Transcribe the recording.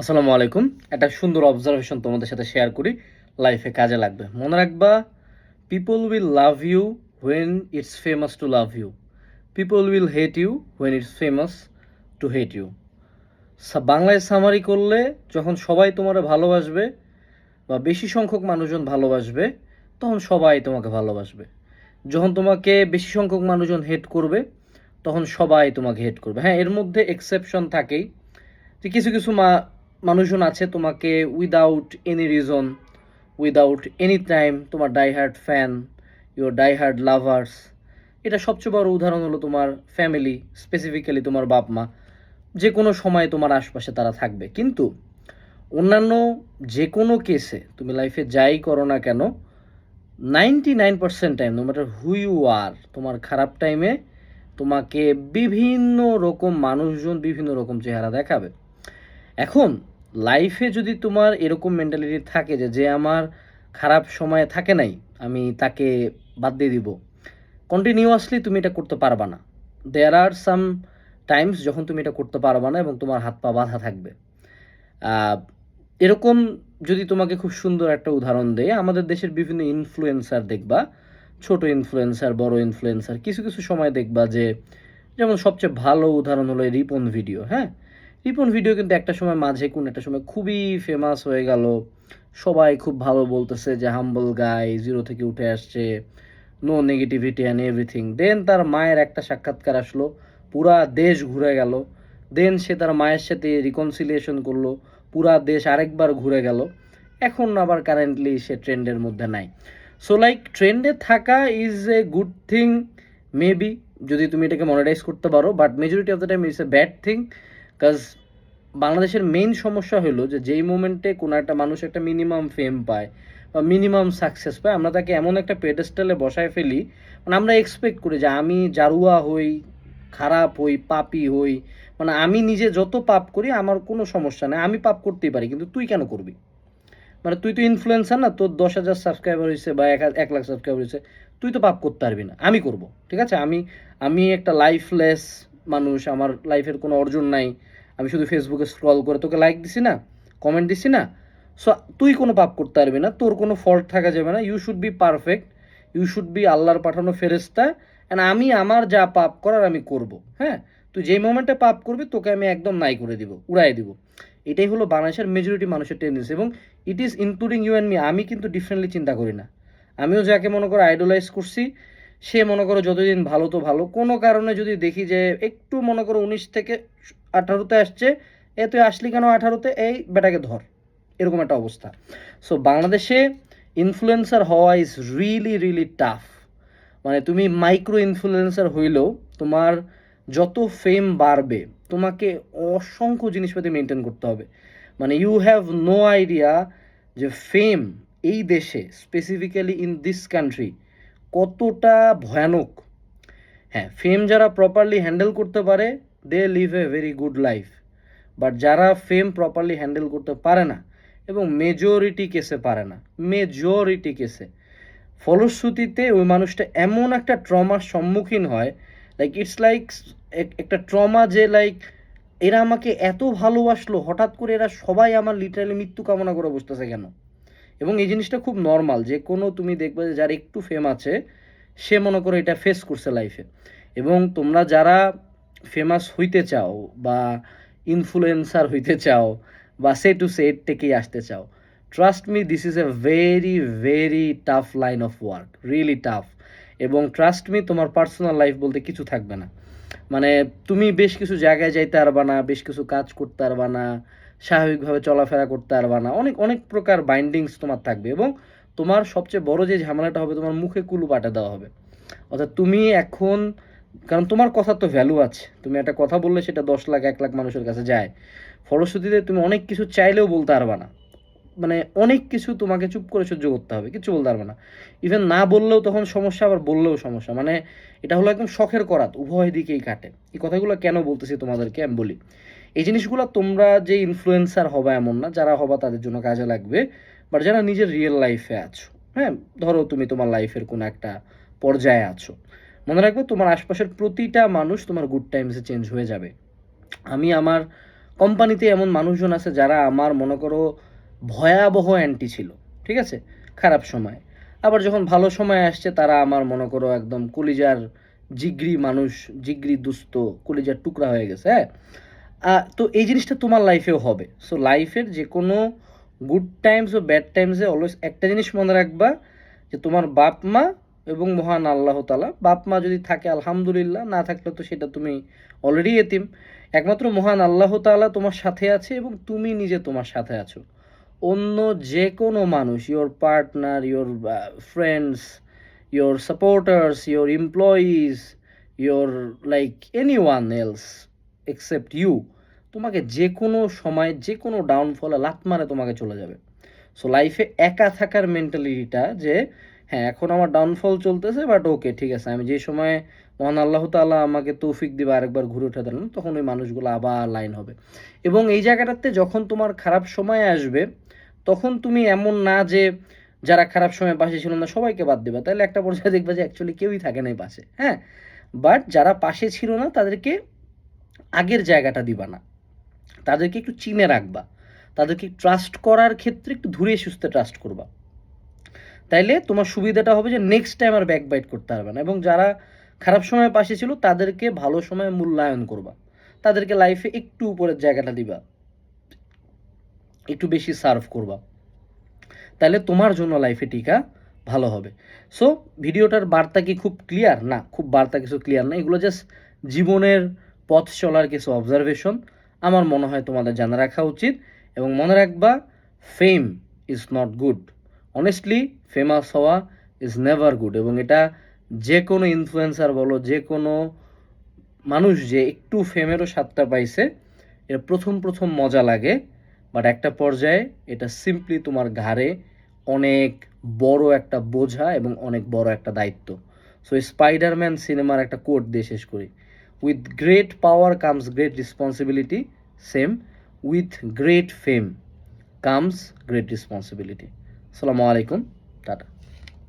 আসসালামু আলাইকুম। একটা সুন্দর অবজারভেশন তোমাদের সাথে শেয়ার করি, লাইফে কাজে লাগবে। মনে রাখবা, people will love you when it's famous to love you, people will hate you when it's famous to hate you. বাংলায় সামারি করলে, যখন সবাই তোমার ভালোবাসবে বা বেশি সংখ্যক মানুষজন ভালোবাসবে, তখন সবাই তোমাকে ভালোবাসবে। যখন তোমাকে বেশি সংখ্যক মানুষজন হেট করবে, তখন সবাই তোমাকে হেট করবে। হ্যাঁ, এর মধ্যে এক্সেপশন থাকেই, যে কিছু কিছু মানুষজন আছে তোমাকে without any reason, without any time তোমার diehard fan, your diehard lovers. এটা সবচেয়ে বড় উদাহরণ হলো তোমার ফ্যামিলি, স্পেসিফিক্যালি তোমার বাপ মা। যে কোনো সময় তোমার আশপাশে তারা থাকবে, কিন্তু অন্যান্য যে কোনো কেসে তুমি লাইফে যাই করো না কেন, 99% time, no matter who you are, তোমার খারাপ টাইমে তোমাকে বিভিন্ন রকম মানুষজন বিভিন্ন রকম চেহারা দেখাবে। এখন লাইফে যদি তোমার এরকম মেন্টালিটি থাকে যে যে আমার খারাপ সময়ে থাকে নাই, আমি তাকে বাদ দিয়ে দিব, কন্টিনিউয়াসলি তুমি এটা করতে পারবা না। দেয়ার আর সাম টাইমস যখন তুমি এটা করতে পারবা না এবং তোমার হাত পা বাঁধা থাকবে। এরকম যদি তোমাকে খুব সুন্দর একটা উদাহরণ দেয়, আমাদের দেশের বিভিন্ন ইনফ্লুয়েন্সার দেখবা, ছোট ইনফ্লুয়েন্সার, বড় ইনফ্লুয়েন্সার, কিছু কিছু সময় দেখবা যে, যেমন সবচেয়ে ভালো উদাহরণ হলো রিপন ভিডিও। হ্যাঁ, রিপন ভিডিও কিন্তু একটা সময় মাঝে কোন একটা সময় খুবই ফেমাস হয়ে গেল, সবাই খুব ভালো বলতেছে যে হাম্বল গাই, জিরো থেকে উঠে আসছে, নো নেগেটিভিটি অ্যান্ড এভরিথিং। দেন তার মায়ের একটা সাক্ষাৎকার আসলো, পুরা দেশ ঘুরে গেল। দেন সে তার মায়ের সাথে রিকনসিলিয়েশন করলো, পুরা দেশ আরেকবার ঘুরে গেল। এখন আবার কারেন্টলি সে ট্রেন্ডের মধ্যে নাই। সো লাইক, ট্রেন্ডে থাকা is a good thing maybe, যদি তুমি এটাকে মনিটাইজ করতে পারো, but majority of the time it's a bad thing. কাজ বাংলাদেশের মেইন সমস্যা হলো যে যেই মোমেন্টে কোনো একটা মানুষ একটা মিনিমাম ফেম পায় বা মিনিমাম সাকসেস পায়, আমরা তাকে এমন একটা পেডেস্টালে বসায় ফেলি, মানে আমরা এক্সপেক্ট করি যে আমি জারুয়া হই, খারাপ হই, পাপি হই, মানে আমি নিজে যত পাপ করি আমার কোনো সমস্যা নেই, আমি পাপ করতেই পারি, কিন্তু তুই কেন করবি? মানে তুই তো ইনফ্লুয়েন্সার না, তোর 10,000 সাবস্ক্রাইবার হয়েছে বা 1 লাখ সাবস্ক্রাইবার হয়েছে, তুই তো পাপ করতে পারবি না, আমি করব। ঠিক আছে, আমি আমি একটা লাইফলেস মানুষ, আমার লাইফের কোনো অর্জন নাই, আমি শুধু ফেসবুকে স্ক্রল করে তোকে লাইক দিছি না, কমেন্ট দিছি না। সো তুই কোনো পাপ করতে পারবি না, তোর কোনো ফল্ট থাকা যাবে না, you should be perfect, you should be আল্লাহর পাঠানো ফেরেস্তা, অ্যান্ড আমি আমার যা পাপ করার আমি করব। হ্যাঁ, তুই যেই মোমেন্টে পাপ করবি তোকে আমি একদম নাই করে দিব, উড়াই দিব। এটাই হলো বাংলাদেশের মেজরিটি মানুষের টেন্ডেন্সি, এবং it is including you and me. আমি কিন্তু ডিফারেন্টলি চিন্তা করি না। আমিও যাকে মনে করো আইডলাইজ করছি, সে মনে করো যতদিন ভালো তো ভালো, কোনো কারণে যদি দেখি যে একটু মনে করো 19 থেকে 18-তে আসছে, এ তুই আসলি কেন 18-তে, এই বেটাকে ধর, এরকম একটা অবস্থা। সো বাংলাদেশে ইনফ্লুয়েন্সার হওয়া ইজ রিয়েলি রিয়েলি টাফ। মানে তুমি মাইক্রো ইনফ্লুয়েন্সার হইলেও তোমার যত ফেম বাড়বে, তোমাকে অসংখ্য জিনিসপাতি মেনটেন করতে হবে। মানে ইউ হ্যাভ নো আইডিয়া যে ফেম এই দেশে, স্পেসিফিক্যালি ইন দিস কান্ট্রি, কতটা ভয়ানক। হ্যাঁ, ফেম যারা প্রপারলি হ্যান্ডেল করতে পারে, they live a very good life. But যারা ফেম প্রপারলি হ্যান্ডেল করতে পারে না, এবং মেজরিটি কেসে পারে না, মেজরিটি কেসে, ফলশ্রুতিতে ওই মানুষটা এমন একটা ট্রমার সম্মুখীন হয়, লাইক ইটস লাইক একটা ট্রমা, যে লাইক এরা আমাকে এত ভালোবাসলো, হঠাৎ করে এরা সবাই আমার লিটারালি মৃত্যু কামনা করে বসতেছে কেন? এবং এই জিনিসটা খুব নর্মাল, যে কোনো তুমি দেখবে যে যার একটু ফেম আছে, সে মনে করো এটা ফেস করছে লাইফে। এবং তোমরা যারা ফেমাস হইতে চাও বা ইনফ্লুয়েন্সার হইতে চাও বা সে টু সেট থেকেই আসতে চাও, trust me, this is a very very tough line of work, really tough. এবং ট্রাস্ট মি, তোমার পার্সোনাল লাইফ বলতে কিছু থাকবে না। মানে তুমি বেশ কিছু জায়গায় যাইতে পারবা না, বেশ কিছু কাজ করতে পারবা না, স্বাভাবিকভাবে চলাফেরা করতে পারবা না, অনেক অনেক প্রকার বাইন্ডিংস তোমার থাকবে। এবং তোমার সবচেয়ে বড় যে ঝামেলাটা হবে, তোমার মুখে কুলু পাঠা দেওয়া হবে। অর্থাৎ তুমি এখন, কারণ তোমার কথার তো ভ্যালু আছে, তুমি একটা কথা বললে সেটা 10 লাখ 1 লাখ মানুষের কাছে যায়, ফলশ্রুতিতে তুমি অনেক কিছু চাইলেও বলতে পারবা না। মানে অনেক কিছু তোমাকে চুপ করে সহ্য করতে হবে, কিছু বলতে পারবে না। ইভেন না বললেও তখন সমস্যা, আবার বললেও সমস্যা। মানে এটা হলো একদম শখের করাত, উভয় দিকেই কাটে। এই কথাগুলো কেন বলতেছি তোমাদেরকে আমি বলি, এই জিনিসগুলো তোমরা যে ইনফ্লুয়েন্সার হবা এমন না, যারা হবা তাদের জন্য কাজে লাগবে। বাট যারা নিজের রিয়েল লাইফে আছো, হ্যাঁ, ধরো তুমি তোমার লাইফের কোনো একটা পর্যায়ে আছো, মনে রাখবে তোমার আশপাশের প্রতিটা মানুষ তোমার গুড টাইমসে চেঞ্জ হয়ে যাবে। আমি আমার কোম্পানিতে এমন মানুষজন আছে যারা আমার মনে করো ভয়াবহ অ্যান্টি ছিল, ঠিক আছে, খারাপ সময়। আবার যখন ভালো সময় আসছে তারা আমার মনে করো একদম কলিজার জিগরি মানুষ, জিগরি দুস্থ, কলিজার টুকরা হয়ে গেছে, হ্যাঁ। তো এই জিনিসটা তোমার লাইফেও হবে। সো লাইফের যে কোনো গুড টাইমস ও ব্যাড টাইমসে অলওয়েজ একটা জিনিস মনে রাখবা যে তোমার বাপ মা এবং মহান আল্লাহ তাআলা, বাপ মা যদি থাকে আলহামদুলিল্লাহ, না থাকলে তো সেটা তুমি অলরেডি এতিম। একমাত্র মহান আল্লাহ তাআলা তোমার সাথে আছে এবং তুমি নিজে তোমার সাথে আছো। অন্য যে কোনো মানুষ, your partner, your friends, your supporters, your employees, your like anyone else except you, তোমাকে যে কোনো সময় যে কোনো ডাউনফলে লাথ মারে তোমাকে চলে যাবে। সো লাইফে একা থাকার মেন্টালিটিটা যে হ্যাঁ এখন আমার ডাউনফল চলতেছে, বাট ওকে ঠিক আছে, আমি যে সময় মহান আল্লাহ তাআলা আমাকে তৌফিক দিবে আরেকবার ঘুরে উঠে দেন, তখন ওই মানুষগুলো আবার লাইন হবে। এবং এই জায়গাটাতে যখন তোমার খারাপ সময় আসবে তখন তুমি এমন না যে যারা খারাপ সময় পাশে ছিল না সবাইকে বাদ দেবা, তাহলে একটা পর্যায়ে দেখবা যে অ্যাকচুয়ালি কেউই থাকে নাই পাশে, হ্যাঁ। বাট যারা পাশে ছিল না তাদেরকে আগের জায়গাটা দিবা না, তাদেরকে একটু চিনে রাখবা, তাদেরকে ট্রাস্ট করার ক্ষেত্রে একটু ধীরে সুস্থে ট্রাস্ট করবা। তাইলে তোমার সুবিধাটা হবে যে নেক্সট টাইম আর ব্যাক বাইট করতে পারবে না। এবং যারা খারাপ সময় পাশে ছিল তাদেরকে ভালো সময়ে মূল্যায়ন করবা, তাদেরকে লাইফে একটু উপরের জায়গাটা দিবা, একটু বেশি সার্ভ করবা, তাহলে তোমার জন্য লাইফে টিকা ভালো হবে। সো ভিডিওটার বার্তা কি খুব ক্লিয়ার? না, খুব বার্তা কিছু ক্লিয়ার না, এগুলো জাস্ট জীবনের পথ চলার কিছু অবজারভেশন আমার মনে হয় তোমাদের জানা রাখা উচিত। এবং মনে রাখবা, fame is not good, honestly famous হওয়া ইজ নেভার গুড। এবং এটা যে কোনো ইনফ্লুয়েন্সার বলো, যে কোনো মানুষ যে একটু ফেমেরও স্বাদটা পাইছে, এটা প্রথম প্রথম মজা লাগে, বাট একটা পর্যায়ে এটা সিম্পলি তোমার ঘাড়ে অনেক বড় একটা বোঝা এবং অনেক বড় একটা দায়িত্ব। সো স্পাইডারম্যান সিনেমার একটা কোট দিয়ে শেষ করি, with great power comes great responsibility, same with great fame comes great responsibility. আসসালামু আলাইকুম, টাটা।